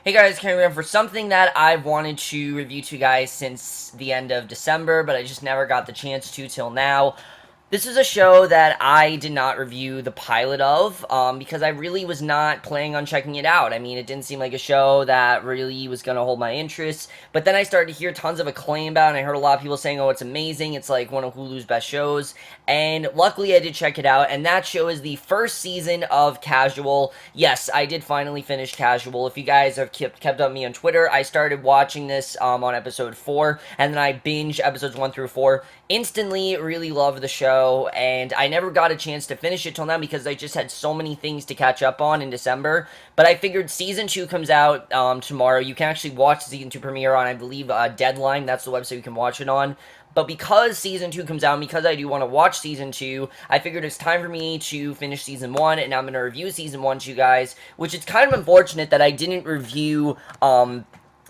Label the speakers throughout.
Speaker 1: Hey guys, coming around for something that I've wanted to review to you guys since the end of December, but I just never got the chance to till now. This is a show that I did not review the pilot of because I really was not planning on checking it out. I mean, it didn't seem like a show that really was going to hold my interest. But then I started to hear tons of acclaim about it, and I heard a lot of people saying, oh, it's amazing. It's like one of Hulu's best shows. And luckily, I did check it out, and that show is the first season of Casual. Yes, I did finally finish Casual. If you guys have kept up with me on Twitter, I started watching this on episode 4, and then I binged episodes 1 through 4. Instantly really loved the show, and I never got a chance to finish it till now because I just had so many things to catch up on in December. But I figured season 2 comes out tomorrow. You can actually watch the season 2 premiere on, I believe, Deadline. That's the website you can watch it on. But because season 2 comes out, and because I do want to watch season 2, I figured it's time for me to finish season 1, and I'm going to review season 1 to you guys, which is kind of unfortunate that I didn't review,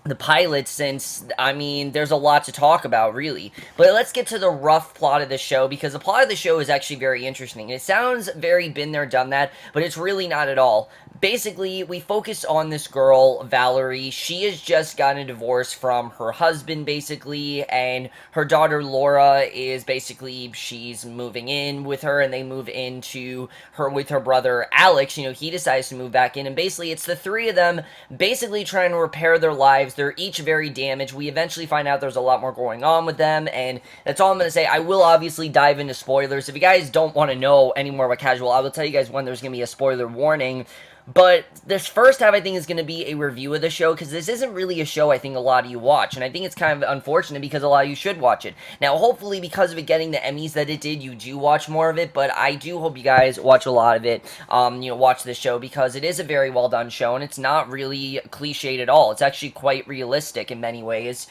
Speaker 1: the pilot, since, I mean, there's a lot to talk about, really. But let's get to the rough plot of the show, because the plot of the show is actually very interesting. It sounds very been there, done that, but it's really not at all. Basically, we focus on this girl, Valerie. She has just gotten a divorce from her husband, basically, and her daughter, Laura, is basically, she's moving in with her, and they move into her with her brother, Alex. You know, he decides to move back in, and basically, it's the three of them basically trying to repair their lives. They're each very damaged. We eventually find out there's a lot more going on with them, and that's all I'm going to say. I will obviously dive into spoilers. If you guys don't want to know any more about Casual, I will tell you guys when there's going to be a spoiler warning. But this first half, I think, is going to be a review of the show, because this isn't really a show I think a lot of you watch, and I think it's kind of unfortunate because a lot of you should watch it. Now, hopefully, because of it getting the Emmys that it did, you do watch more of it, but I do hope you guys watch a lot of it, watch this show, because it is a very well-done show, and it's not really cliched at all. It's actually quite realistic in many ways.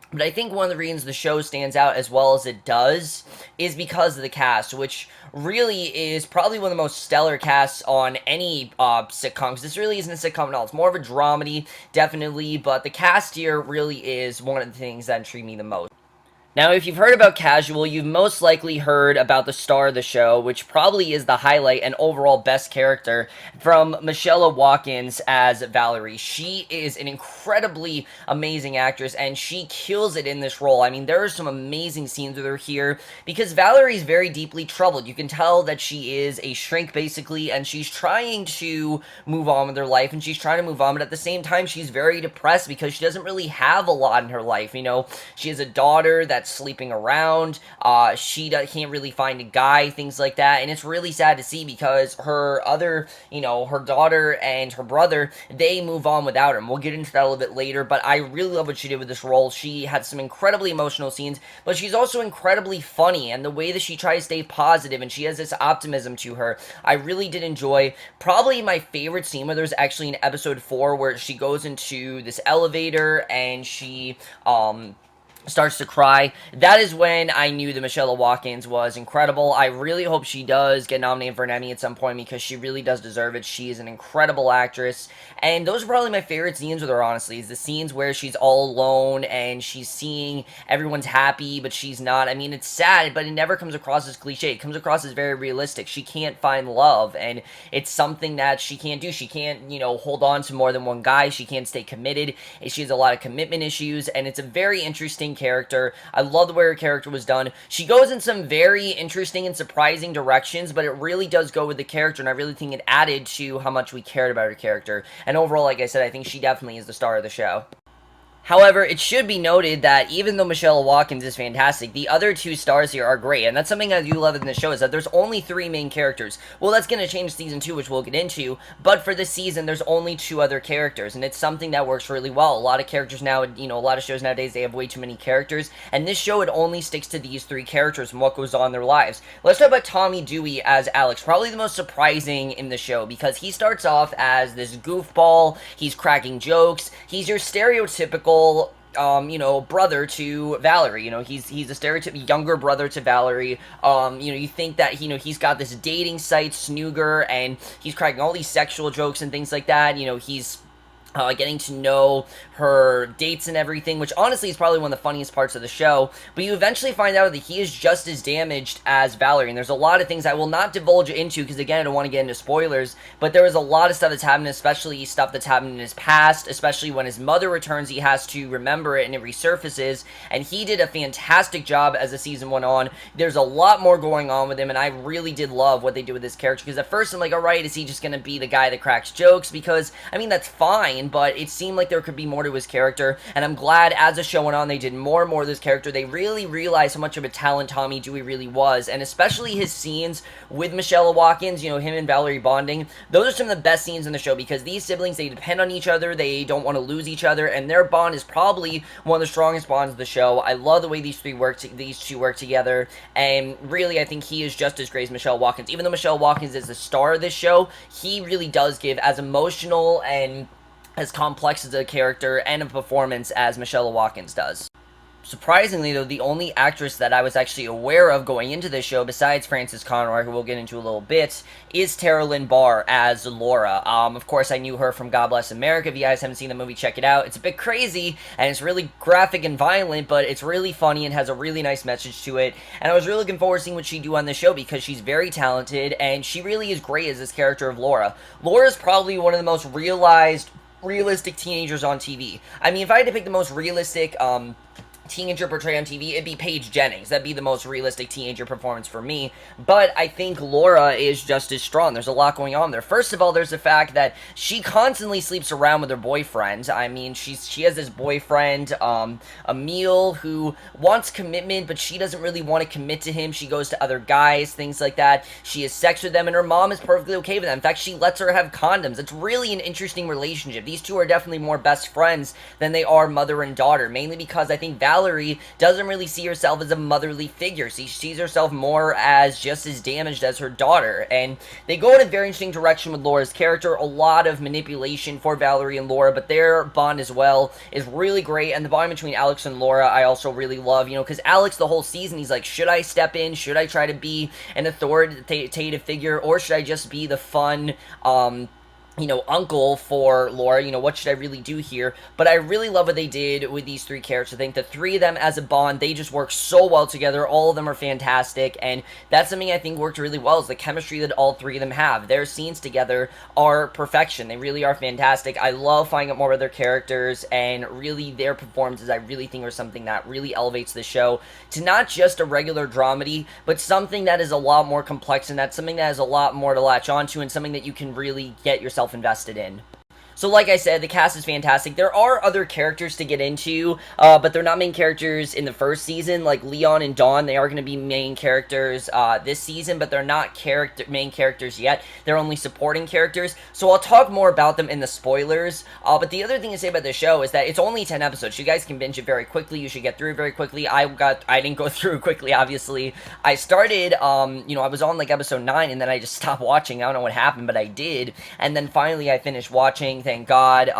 Speaker 1: But I think one of the reasons the show stands out as well as it does is because of the cast, which really is probably one of the most stellar casts on any sitcom, because this really isn't a sitcom at all. It's more of a dramedy, definitely, but the cast here really is one of the things that intrigue me the most. Now, if you've heard about Casual, you've most likely heard about the star of the show, which probably is the highlight and overall best character, from Michelle Watkins as Valerie. She is an incredibly amazing actress, and she kills it in this role. I mean, there are some amazing scenes with her here, because Valerie's very deeply troubled. You can tell that she is a shrink, basically, and she's trying to move on with her life, and she's trying to move on, but at the same time, she's very depressed because she doesn't really have a lot in her life. You know, she has a daughter that's sleeping around, she can't really find a guy, things like that, and it's really sad to see because her other, her daughter and her brother, they move on without her, and we'll get into that a little bit later, but I really love what she did with this role. She had some incredibly emotional scenes, but she's also incredibly funny, and the way that she tries to stay positive, and she has this optimism to her, I really did enjoy. Probably my favorite scene with her is actually in episode 4, where she goes into this elevator, and she, starts to cry. That is when I knew that Michelle Watkins was incredible. I really hope she does get nominated for an Emmy at some point, because she really does deserve it. She is an incredible actress, and those are probably my favorite scenes with her, honestly, is the scenes where she's all alone and she's seeing everyone's happy, but she's not. I mean, it's sad, but it never comes across as cliche. It comes across as very realistic. She can't find love, and it's something that she can't do. She can't, hold on to more than one guy. She can't stay committed. She has a lot of commitment issues, and it's a very interesting character. I love the way her character was done. She goes in some very interesting and surprising directions, but it really does go with the character, and I really think it added to how much we cared about her character. And overall, like I said, I think she definitely is the star of the show. However, it should be noted that even though Michelle Watkins is fantastic, the other two stars here are great, and that's something I do love in this show, is that there's only 3 main characters. Well, that's going to change season 2, which we'll get into, but for this season, there's only 2 other characters, and it's something that works really well. A lot of characters now, a lot of shows nowadays, they have way too many characters, and this show, it only sticks to these 3 characters and what goes on in their lives. Let's talk about Tommy Dewey as Alex, probably the most surprising in the show, because he starts off as this goofball, he's cracking jokes, he's your stereotypical brother to Valerie. He's a stereotypical younger brother to Valerie. You think that, he's got this dating site, Snooger, and he's cracking all these sexual jokes and things like that. He's getting to know her dates and everything, which honestly is probably one of the funniest parts of the show. But you eventually find out that he is just as damaged as Valerie, and there's a lot of things I will not divulge into because, again, I don't want to get into spoilers, but there is a lot of stuff that's happened, especially stuff that's happened in his past, especially when his mother returns, he has to remember it and it resurfaces, and he did a fantastic job as the season went on. There's a lot more going on with him, and I really did love what they did with this character, because at first I'm like, alright, is he just going to be the guy that cracks jokes? Because, I mean, that's fine, but it seemed like there could be more to his character, and I'm glad as the show went on, they did more and more of this character. They really realized how much of a talent Tommy Dewey really was, and especially his scenes with Michelle Watkins, you know, him and Valerie bonding. Those are some of the best scenes in the show, because these siblings, they depend on each other, they don't want to lose each other, and their bond is probably one of the strongest bonds of the show. I love the way these two work together, and really, I think he is just as great as Michelle Watkins. Even though Michelle Watkins is the star of this show, he really does give as emotional and as complex as a character and a performance as Michelle Watkins does. Surprisingly, though, the only actress that I was actually aware of going into this show, besides Frances Conroy, who we'll get into a little bit, is Tara Lynn Barr as Laura. Of course, I knew her from God Bless America. If you guys haven't seen the movie, check it out. It's a bit crazy, and it's really graphic and violent, but it's really funny and has a really nice message to it. And I was really looking forward to seeing what she'd do on the show, because she's very talented, and she really is great as this character of Laura. Laura is probably one of the most realistic teenagers on TV. I mean, if I had to pick the most realistic, teenager portrayed on TV, it'd be Paige Jennings. That'd be the most realistic teenager performance for me. But I think Laura is just as strong. There's a lot going on there. First of all, there's the fact that she constantly sleeps around with her boyfriend. I mean, she has this boyfriend, Emil, who wants commitment, but she doesn't really want to commit to him. She goes to other guys, things like that. She has sex with them, and her mom is perfectly okay with that. In fact, she lets her have condoms. It's really an interesting relationship. These two are definitely more best friends than they are mother and daughter, mainly because I think Valerie doesn't really see herself as a motherly figure. She sees herself more as just as damaged as her daughter, and they go in a very interesting direction with Laura's character. A lot of manipulation for Valerie and Laura, but their bond as well is really great, and the bond between Alex and Laura I also really love, you know, because Alex, the whole season, he's like, should I step in? Should I try to be an authoritative figure, or should I just be the fun, you know, uncle for Laura? You know, what should I really do here? But I really love what they did with these three characters. I think the three of them as a bond, they just work so well together. All of them are fantastic, and that's something I think worked really well, is the chemistry that all three of them have. Their scenes together are perfection. They really are fantastic. I love finding out more about their characters, and really their performances I really think are something that really elevates the show to not just a regular dramedy, but something that is a lot more complex, and that's something that has a lot more to latch onto, and something that you can really get yourself invested in. So like I said, the cast is fantastic. There are other characters to get into, but they're not main characters in the first season, like Leon and Dawn. They are going to be main characters this season, but they're not main characters yet. They're only supporting characters, so I'll talk more about them in the spoilers. But the other thing to say about the show is that it's only 10 episodes. You guys can binge it very quickly. You should get through it very quickly. I didn't go through it quickly, obviously. I started, you know, I was on like episode 9, and then I just stopped watching. I don't know what happened, but I did, and then finally I finished watching, thank God.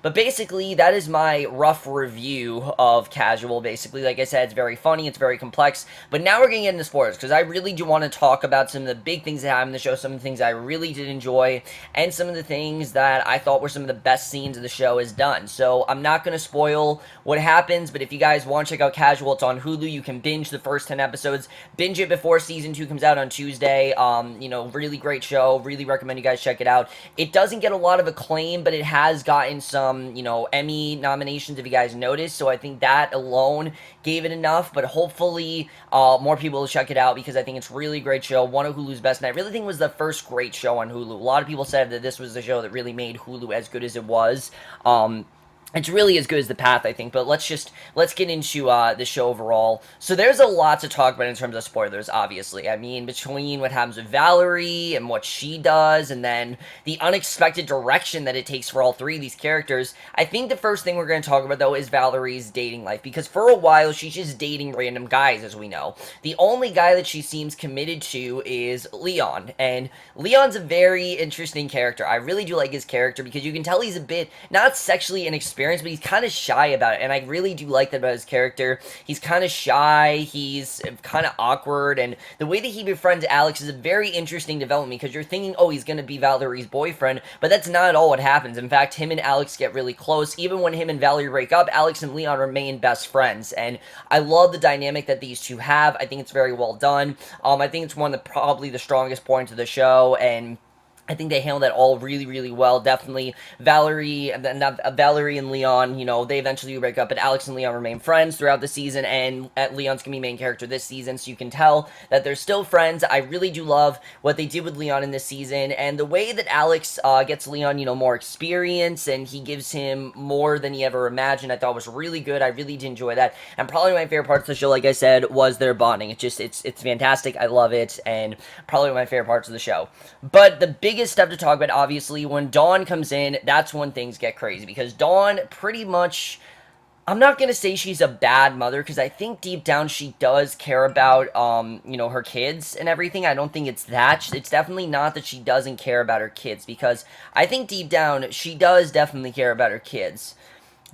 Speaker 1: But basically, that is my rough review of Casual. Basically, like I said, it's very funny, it's very complex, but now we're going to get into spoilers, because I really do want to talk about some of the big things that happened in the show, some of the things I really did enjoy, and some of the things that I thought were some of the best scenes of the show is done. So, I'm not going to spoil what happens, but if you guys want to check out Casual, it's on Hulu. You can binge the first 10 episodes, binge it before season 2 comes out on Tuesday. You know, really great show, really recommend you guys check it out. It doesn't get a lot of acclaim, but it has gotten some, you know, Emmy nominations, if you guys noticed, so I think that alone gave it enough. But hopefully more people will check it out, because I think it's a really great show, one of Hulu's best, and I really think it was the first great show on Hulu. A lot of people said that this was the show that really made Hulu as good as it was. It's really as good as The Path, I think, but let's get into the show overall. So there's a lot to talk about in terms of spoilers, obviously. I mean, between what happens with Valerie and what she does, and then the unexpected direction that it takes for all three of these characters, I think the first thing we're going to talk about, though, is Valerie's dating life, because for a while, she's just dating random guys, as we know. The only guy that she seems committed to is Leon, and Leon's a very interesting character. I really do like his character, because you can tell he's a bit, not sexually inexperienced, experience, but he's kind of shy about it, and I really do like that about his character. He's kind of shy, he's kind of awkward, and the way that he befriends Alex is a very interesting development, because you're thinking, oh, he's gonna be Valerie's boyfriend, but that's not at all what happens. In fact, him and Alex get really close. Even when him and Valerie break up, Alex and Leon remain best friends, and I love the dynamic that these two have. I think it's very well done. I think it's one of probably the strongest points of the show, and I think they handled that all really, really well. Definitely, Valerie and Leon, they eventually break up, but Alex and Leon remain friends throughout the season, and Leon's gonna be main character this season, so you can tell that they're still friends. I really do love what they did with Leon in this season, and the way that Alex gets Leon, more experience, and he gives him more than he ever imagined, I thought was really good. I really did enjoy that, and probably my favorite parts of the show, like I said, was their bonding. It's fantastic. I love it, and probably one of my favorite parts of the show. But the biggest stuff to talk about, obviously, when Dawn comes in, that's when things get crazy, because Dawn pretty much, I'm not going to say she's a bad mother, because I think deep down she does care about, her kids and everything. I don't think it's that. It's definitely not that she doesn't care about her kids, because I think deep down she does definitely care about her kids.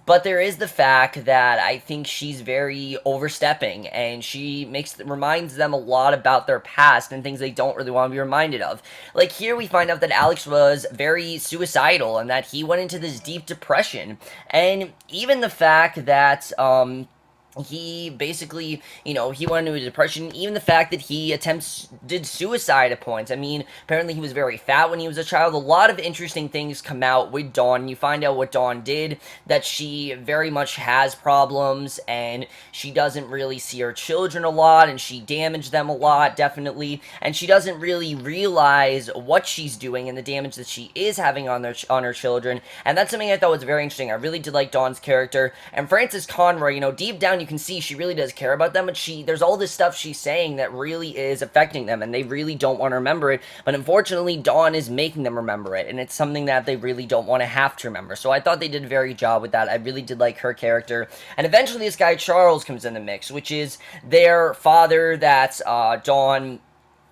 Speaker 1: But there is the fact that I think she's very overstepping, and she reminds them a lot about their past and things they don't really want to be reminded of. Like, here we find out that Alex was very suicidal and that he went into this deep depression. And even the fact that, he basically, he went into a depression. Even the fact that he did suicide at points. I mean, apparently he was very fat when he was a child. A lot of interesting things come out with Dawn. You find out what Dawn did, that she very much has problems, and she doesn't really see her children a lot, and she damaged them a lot, definitely, and she doesn't really realize what she's doing and the damage that she is having on her children, and that's something I thought was very interesting. I really did like Dawn's character, and Frances Conroy, deep down you can see she really does care about them, but there's all this stuff she's saying that really is affecting them, and they really don't want to remember it, but unfortunately Dawn is making them remember it, and it's something that they really don't want to have to remember. So I thought they did a very good job with that. I really did like her character, and eventually this guy Charles comes in the mix, which is their father, that's Dawn,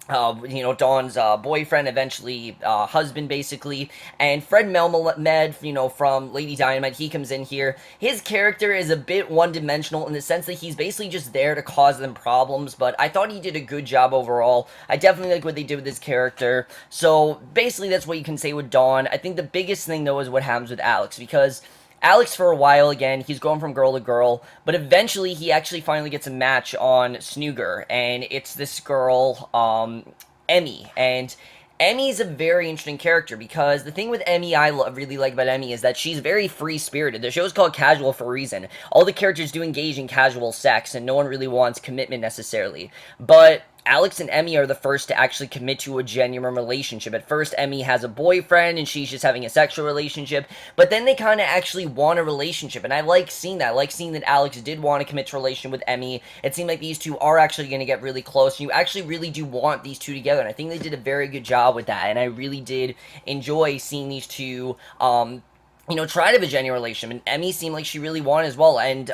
Speaker 1: Dawn's boyfriend, eventually husband, basically, and Fred Melmed, from Lady Dynamite, he comes in here. His character is a bit one-dimensional in the sense that he's basically just there to cause them problems, but I thought he did a good job overall. I definitely like what they did with his character, so basically that's what you can say with Dawn. I think the biggest thing, though, is what happens with Alex, because Alex, for a while, again, he's going from girl to girl, but eventually he actually finally gets a match on Snooger, and it's this girl, Emmy, and Emmy's a very interesting character, because the thing with Emmy I really like about Emmy is that she's very free-spirited. The show's called Casual for a reason. All the characters do engage in casual sex, and no one really wants commitment necessarily, but Alex and Emmy are the first to actually commit to a genuine relationship. At first, Emmy has a boyfriend, and she's just having a sexual relationship, but then they kind of actually want a relationship, and I like seeing that. I like seeing that Alex did want to commit to a relation with Emmy. It seemed like these two are actually going to get really close, and you actually really do want these two together, and I think they did a very good job with that, and I really did enjoy seeing these two, try to have a genuine relationship, and Emmy seemed like she really wanted as well, and,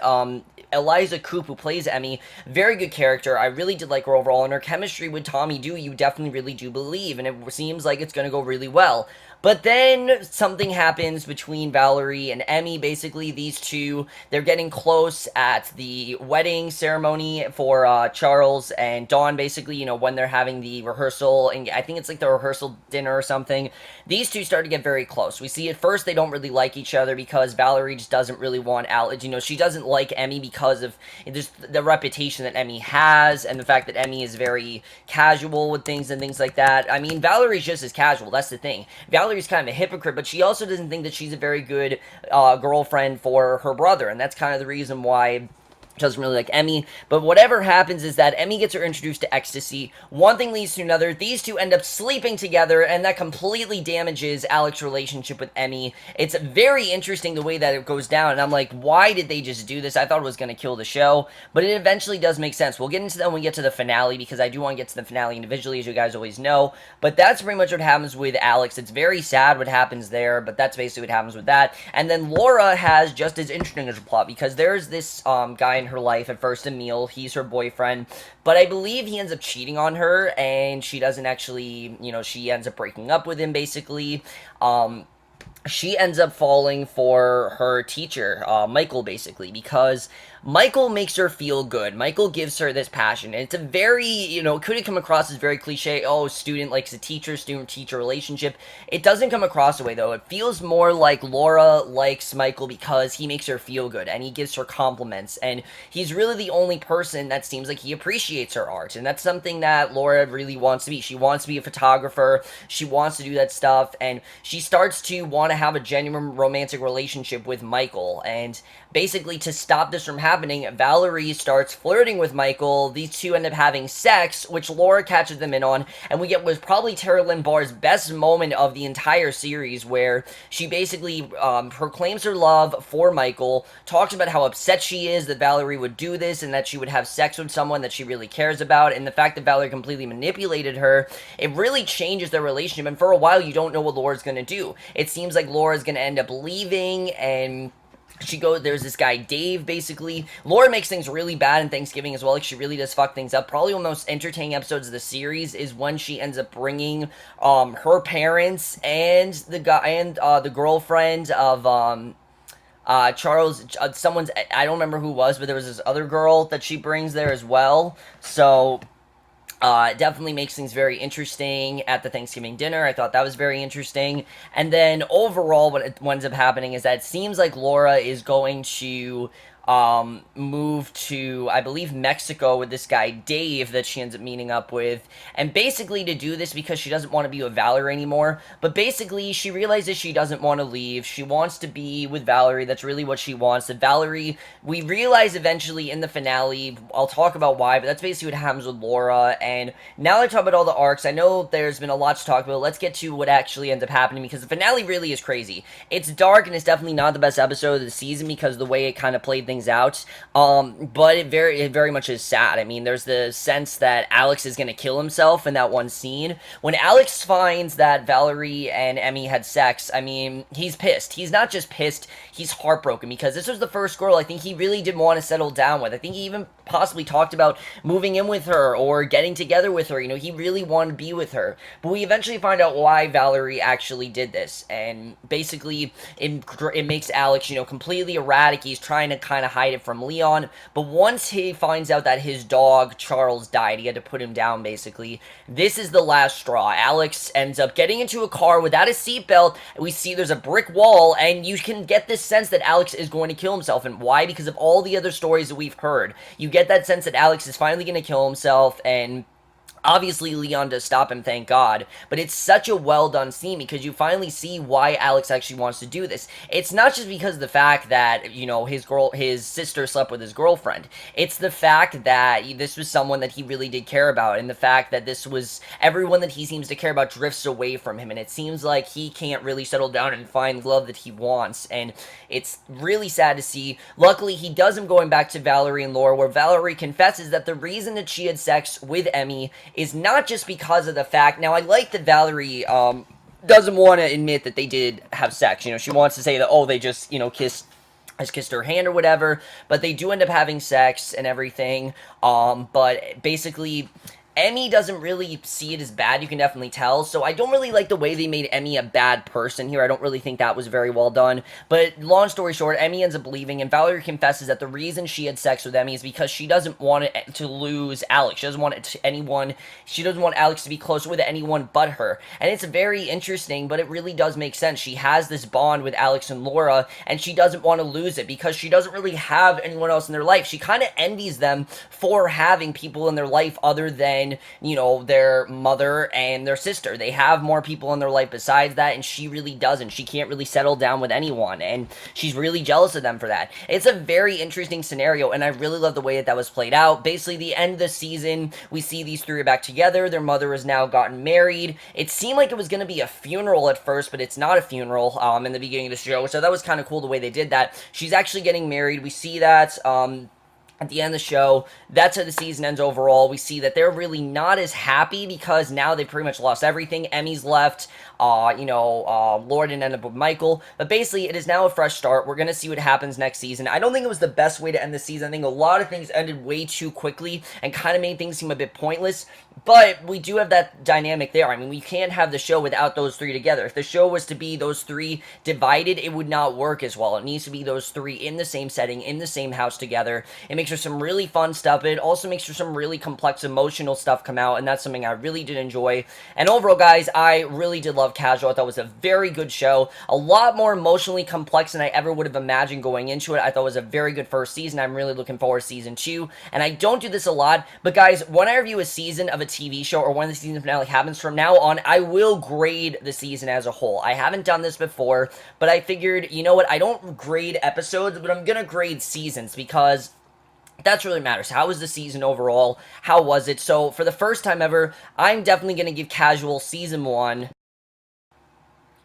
Speaker 1: Eliza Coupe, who plays Emmy, very good character. I really did like her overall, and her chemistry with Tommy Doo, you definitely really do believe, and it seems like it's going to go really well. But then something happens between Valerie and Emmy. Basically, these two, they're getting close at the wedding ceremony for Charles and Dawn, basically, when they're having the rehearsal, and I think it's like the rehearsal dinner or something. These two start to get very close. We see at first they don't really like each other, because Valerie just doesn't really want Alex. She doesn't like Emmy because of just the reputation that Emmy has, and the fact that Emmy is very casual with things and things like that. I mean, Valerie's just as casual, that's the thing. Valerie's kind of a hypocrite, but she also doesn't think that she's a very good girlfriend for her brother, and that's kind of the reason why doesn't really like Emmy. But whatever happens is that Emmy gets her introduced to ecstasy. One thing leads to another. These two end up sleeping together, and that completely damages Alex's relationship with Emmy. It's very interesting the way that it goes down, and I'm like, why did they just do this? I thought it was going to kill the show, but it eventually does make sense. We'll get into that when we get to the finale, because I do want to get to the finale individually, as you guys always know, but that's pretty much what happens with Alex. It's very sad what happens there, but that's basically what happens with that. And then Laura has just as interesting as a plot, because there's this guy in her life at first, Emil. He's her boyfriend, but I believe he ends up cheating on her, and she doesn't actually, she ends up breaking up with him, basically. she ends up falling for her teacher, Michael, basically, because Michael makes her feel good. Michael gives her this passion. And it's a very, it could have come across as very cliche, oh, student likes a teacher, student-teacher relationship. It doesn't come across the way, though. It feels more like Laura likes Michael because he makes her feel good, and he gives her compliments, and he's really the only person that seems like he appreciates her art, and that's something that Laura really wants to be. She wants to be a photographer, she wants to do that stuff, and she starts to want to have a genuine romantic relationship with Michael, and basically to stop this from happening, Valerie starts flirting with Michael. These two end up having sex, which Laura catches them in on, and we get was probably Tara Lynn Barr's best moment of the entire series, where she basically proclaims her love for Michael, talks about how upset she is that Valerie would do this and that she would have sex with someone that she really cares about, and the fact that Valerie completely manipulated her, it really changes their relationship, and for a while you don't know what Laura's gonna do. It seems like Laura's gonna end up leaving, and there's this guy Dave, basically. Laura makes things really bad in Thanksgiving as well. Like, she really does fuck things up. Probably one of the most entertaining episodes of the series is when she ends up bringing her parents and the guy and the girlfriend of Charles, someone's, I don't remember who it was, but there was this other girl that she brings there as well. So it definitely makes things very interesting at the Thanksgiving dinner. I thought that was very interesting. And then overall, what ends up happening is that it seems like Laura is going to move to, I believe, Mexico with this guy Dave that she ends up meeting up with, and basically to do this because she doesn't want to be with Valerie anymore, but basically she realizes she doesn't want to leave, she wants to be with Valerie, that's really what she wants. That Valerie, we realize eventually in the finale, I'll talk about why, but that's basically what happens with Laura. And now that I talk about all the arcs, I know there's been a lot to talk about, let's get to what actually ends up happening, because the finale really is crazy. It's dark, and it's definitely not the best episode of the season because of the way it kind of played things out, but it very much is sad. I mean, there's the sense that Alex is gonna kill himself in that one scene. When Alex finds that Valerie and Emmy had sex, I mean, he's pissed. He's not just pissed, he's heartbroken, because this was the first girl I think he really did want to settle down with. I think he even possibly talked about moving in with her or getting together with her. He really wanted to be with her. But we eventually find out why Valerie actually did this, and basically it makes Alex, completely erratic. He's trying to kind of hide it from Leon, but once he finds out that his dog Charles died, he had to put him down, basically. This is the last straw. Alex ends up getting into a car without a seatbelt. We see there's a brick wall, and you can get this sense that Alex is going to kill himself. And why? Because of all the other stories that we've heard. You get that sense that Alex is finally going to kill himself, and obviously, Leon does stop him, thank God, but it's such a well-done scene because you finally see why Alex actually wants to do this. It's not just because of the fact that, his sister slept with his girlfriend. It's the fact that this was someone that he really did care about, and the fact that this was everyone that he seems to care about drifts away from him, and it seems like he can't really settle down and find love that he wants, and it's really sad to see. Luckily, he does him going back to Valerie and Laura, where Valerie confesses that the reason that she had sex with Emmy is not just because of the fact. Now, I like that Valerie doesn't want to admit that they did have sex. She wants to say that, oh, they just, kissed her hand or whatever, but they do end up having sex and everything. But basically, Emmy doesn't really see it as bad, you can definitely tell, so I don't really like the way they made Emmy a bad person here. I don't really think that was very well done, but long story short, Emmy ends up leaving, and Valerie confesses that the reason she had sex with Emmy is because she doesn't want it to lose Alex. She doesn't want she doesn't want Alex to be close with anyone but her, and it's very interesting, but it really does make sense. She has this bond with Alex and Laura, and she doesn't want to lose it because she doesn't really have anyone else in their life. She kind of envies them for having people in their life other than, their mother and their sister. They have more people in their life besides that, and she really doesn't. She can't really settle down with anyone, and she's really jealous of them for that. It's a very interesting scenario, and I really love the way that was played out. Basically, the end of the season, we see these three are back together. Their mother has now gotten married. It seemed like it was going to be a funeral at first, but it's not a funeral in the beginning of the show, so that was kind of cool the way they did that. She's actually getting married. We see that, at the end of the show, that's how the season ends overall. We see that they're really not as happy because now they pretty much lost everything. Emmy's left, Lord ended up with Michael. But basically, it is now a fresh start. We're going to see what happens next season. I don't think it was the best way to end the season. I think a lot of things ended way too quickly and kind of made things seem a bit pointless. But we do have that dynamic there. I mean, we can't have the show without those three together. If the show was to be those three divided, it would not work as well. It needs to be those three in the same setting, in the same house together. It makes for some really fun stuff. It also makes for some really complex emotional stuff come out, and that's something I really did enjoy. And overall, guys, I really did love Casual. I thought it was a very good show. A lot more emotionally complex than I ever would have imagined going into it. I thought it was a very good first season. I'm really looking forward to season 2. And I don't do this a lot, but guys, when I review a season of a TV show or when the season finale happens, from now on, I will grade the season as a whole. I haven't done this before, but I figured, you know what, I don't grade episodes, but I'm gonna grade seasons because that's really matters. How was the season overall? How was it? So, for the first time ever, I'm definitely gonna give Casual Season 1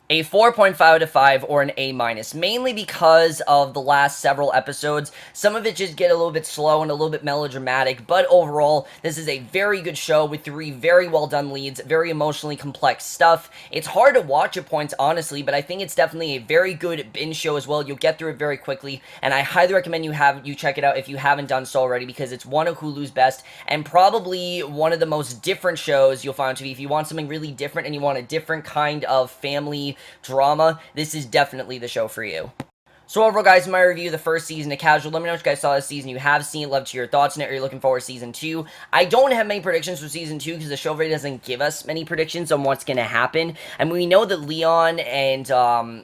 Speaker 1: a 4.5 out of 5 or an A-, mainly because of the last several episodes. Some of it just get a little bit slow and a little bit melodramatic, but overall, this is a very good show with 3 very well done leads, very emotionally complex stuff. It's hard to watch at points, honestly, but I think it's definitely a very good binge show as well. You'll get through it very quickly, and I highly recommend you check it out if you haven't done so already, because it's one of Hulu's best, and probably one of the most different shows you'll find on TV. If you want something really different and you want a different kind of family drama, this is definitely the show for you. So overall, guys, in my review of the first season of Casual, let me know what you guys saw this season. You have seen, love to hear your thoughts on it, or you're looking forward to season 2. I don't have many predictions for season 2 because the show really doesn't give us many predictions on what's going to happen. And we know that Leon and, Dawn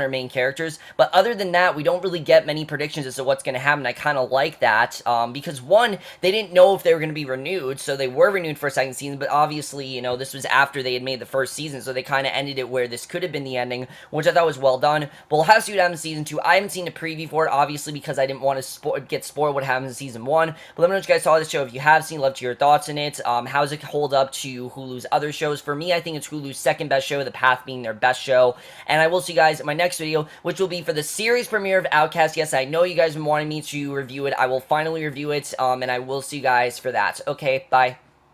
Speaker 1: are main characters, but other than that, we don't really get many predictions as to what's going to happen. I kind of like that, because one, they didn't know if they were going to be renewed, so they were renewed for a second season, but obviously, this was after they had made the first season, so they kind of ended it where this could have been the ending, which I thought was well done. But we'll have to see what happens in season 2. I haven't seen a preview for it, obviously, because I didn't want to get spoiled what happens in season 1. But let me know what you guys saw of this show. If you have seen, love to hear your thoughts in it. How does it hold up to Hulu's other shows? For me, I think it's Hulu's second best show, The Path being their best show. And I will see you guys in my next video, which will be for the series premiere of Outcast. Yes, I know you guys have been wanting me to review it. I will finally review it, and I will see you guys for that. Okay, bye.